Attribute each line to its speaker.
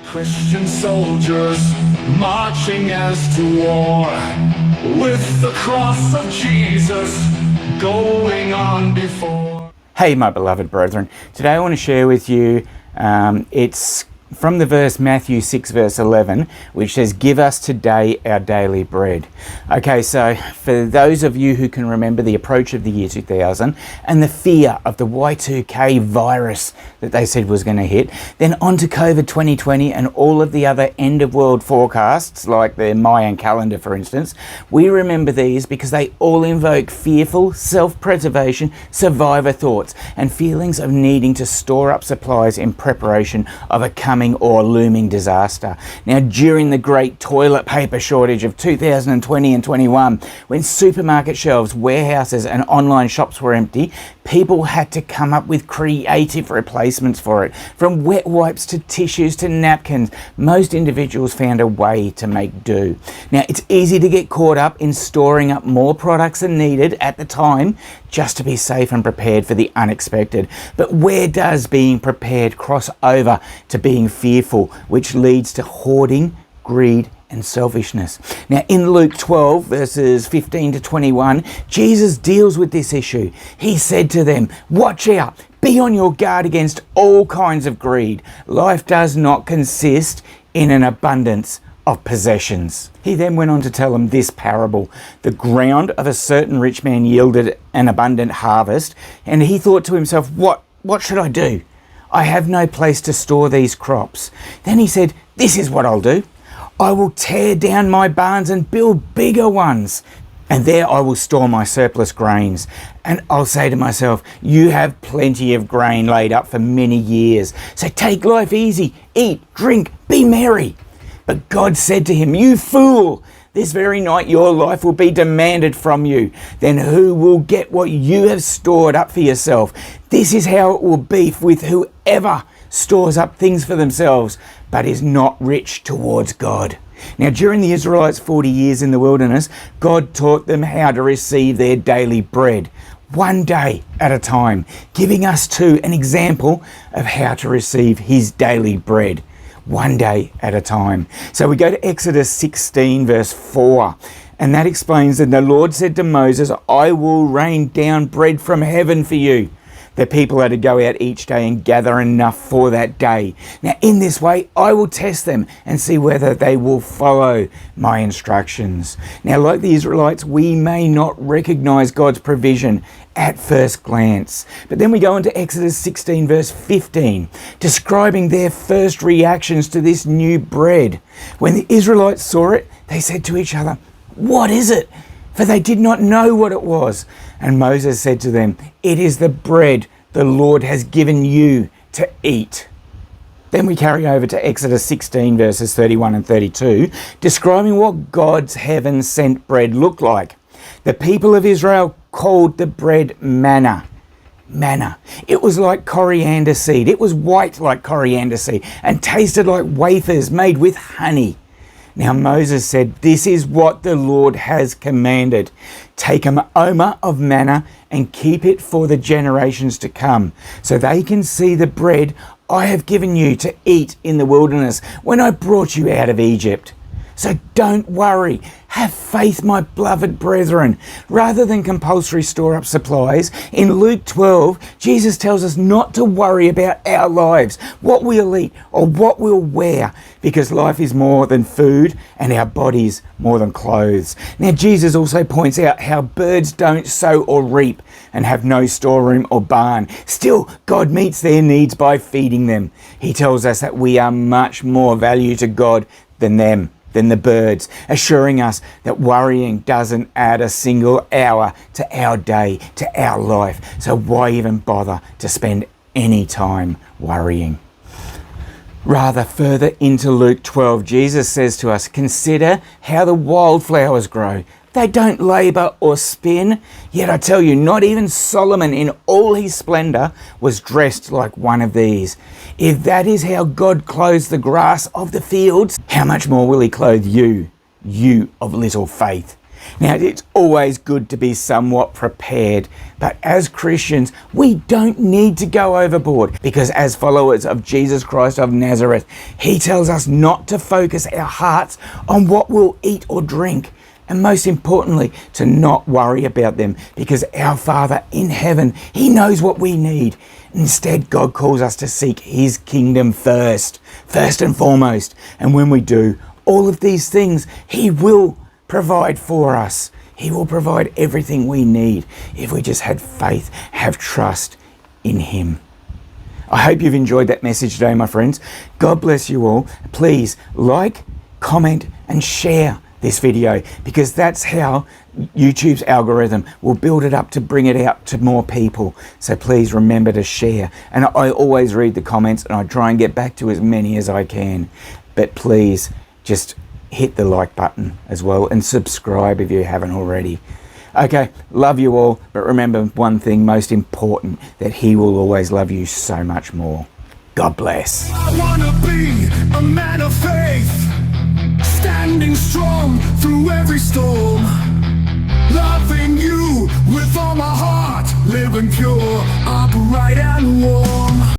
Speaker 1: Christian soldiers marching as to war, with the cross of Jesus going on before.
Speaker 2: Hey my beloved brethren, today I want to share with you, it's from the verse Matthew 6 verse 11, which says, "Give us today our daily bread." Okay, so for those of you who can remember the approach of the year 2000 and the fear of the Y2K virus that they said was going to hit, then on to COVID 2020 and all of the other end of world forecasts like the Mayan calendar, for instance, we remember these because they all invoke fearful self-preservation survivor thoughts and feelings of needing to store up supplies in preparation of a coming or looming disaster. Now, during the great toilet paper shortage of 2020 and 21, when supermarket shelves, warehouses and online shops were empty, people had to come up with creative replacements for it. From wet wipes to tissues to napkins, most individuals found a way to make do. Now, it's easy to get caught up in storing up more products than needed at the time just to be safe and prepared for the unexpected. But where does being prepared cross over to being fearful, which leads to hoarding, greed, and selfishness? Now, in Luke 12 verses 15 to 21, Jesus deals with this issue. He said to them, "Watch out, be on your guard against all kinds of greed. Life does not consist in an abundance of possessions." He then went on to tell them this parable. The ground of a certain rich man yielded an abundant harvest, and he thought to himself, what should I do? I have no place to store these crops. Then he said, "This is what I'll do. I will tear down my barns and build bigger ones, and there I will store my surplus grains. And I'll say to myself, you have plenty of grain laid up for many years. So take life easy, eat, drink, be merry." But God said to him, "You fool, this very night your life will be demanded from you. Then who will get what you have stored up for yourself? This is how it will be with whoever stores up things for themselves, but is not rich towards God." Now, during the Israelites' 40 years in the wilderness, God taught them how to receive their daily bread, one day at a time, giving us too an example of how to receive his daily bread, one day at a time. So we go to Exodus 16 verse 4, and that explains that the Lord said to Moses, "I will rain down bread from heaven for you." The people had to go out each day and gather enough for that day. Now, in this way, I will test them and see whether they will follow my instructions. Now, like the Israelites, we may not recognize God's provision at first glance. But then we go into Exodus 16 verse 15, describing their first reactions to this new bread. When the Israelites saw it, they said to each other, "What is it?" For they did not know what it was. And Moses said to them, "It is the bread the Lord has given you to eat." Then we carry over to Exodus 16 verses 31 and 32, describing what God's heaven-sent bread looked like. The people of Israel called the bread manna. Manna. It was like coriander seed. It was white like coriander seed and tasted like wafers made with honey. Now Moses said, "This is what the Lord has commanded. Take an omer of manna and keep it for the generations to come, so they can see the bread I have given you to eat in the wilderness when I brought you out of Egypt." So don't worry. Have faith, my beloved brethren. Rather than compulsory store up supplies, in Luke 12, Jesus tells us not to worry about our lives, what we'll eat or what we'll wear, because life is more than food and our bodies more than clothes. Now, Jesus also points out how birds don't sow or reap and have no storeroom or barn. Still, God meets their needs by feeding them. He tells us that we are much more value to God than them, than the birds, assuring us that worrying doesn't add a single hour to our day, to our life. So why even bother to spend any time worrying? Rather, further into Luke 12, Jesus says to us, "Consider how the wildflowers grow. They don't labour or spin. Yet I tell you, not even Solomon in all his splendour was dressed like one of these. If that is how God clothes the grass of the fields, how much more will he clothe you, you of little faith?" Now, it's always good to be somewhat prepared, but as Christians, we don't need to go overboard, because as followers of Jesus Christ of Nazareth, he tells us not to focus our hearts on what we'll eat or drink, and most importantly, to not worry about them, because our Father in heaven, he knows what we need. Instead, God calls us to seek his kingdom first and foremost. And when we do all of these things, he will provide for us. He will provide everything we need if we just had faith, have trust in him. I hope you've enjoyed that message today, my friends. God bless you all. Please like, comment, and share this video, because that's how YouTube's algorithm will build it up to bring it out to more people. So please remember to share. And I always read the comments and I try and get back to as many as I can. But please just hit the like button as well and subscribe if you haven't already. Okay, love you all, but remember one thing most important, that he will always love you so much more. God bless.
Speaker 1: I wanna be a man of faith, standing strong through every storm, loving you with all my heart, living pure, upright and warm.